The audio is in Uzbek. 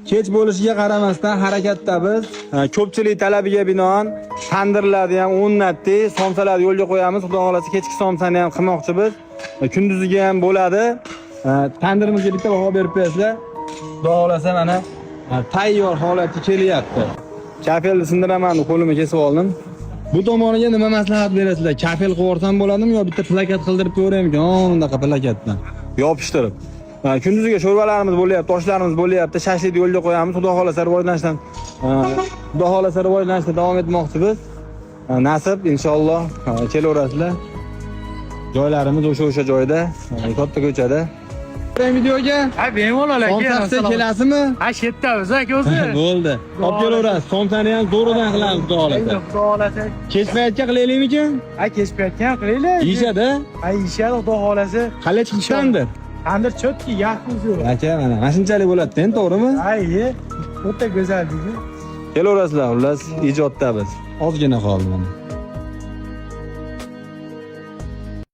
kech bo'lishiga qaramasdan harakatda biz. Ko'pchilik talabiga binoan tandirlarni ham o'rnatdik, somsalarni yo'lga qo'yamiz. Xudo xolasa kechki somsani ham qilmoqchimiz. Kunduziga ham bo'ladi. Tandirimizga bitta baho berib qo'yasizlar. Xudo xolasa mana tayyor holatga kelyapti. Kafelni sindiraman, qo'limga kesib oldim. Bu tomoniga nima maslahat berasizlar? Kafel qo'rsam bo'ladimi yo bitta plakat qildirib qo'yaymi? Undaqa plakatdan yopishtirib. Kunduziga sho'rvalarimiz bo'lyapti, toshlarimiz bo'lyapti, shashlikni yo'lga qo'yamiz. Xudo xolasa rivojlanishda davom etmoqchimiz. Nasib inshaalloh kelaverasizlar. Joylarimiz o'sha joyda, katta ko'chada. Videoga bemalol aka. Somsa kelasizmi? Shetdamiz aka o'zi. Bo'ldi. Olib kelaverasiz. Somsani ham zo'ridan qilamiz, xudo xolasa. Xudo xolasa. Kech paytga qilaylikmikin? Kech paytga qilaylik. Yeyishadi? Yeyishadi, xudo xolasa. Qalay chiqishdandir? Tandir chotki, yaxshi zo'r. Aka, mana shunchalik bo'ladi-da, to'g'rimi? O'ta go'zal deydi. Kelaverasizlar, xullas ijodda biz. Ozgina qoldi mana.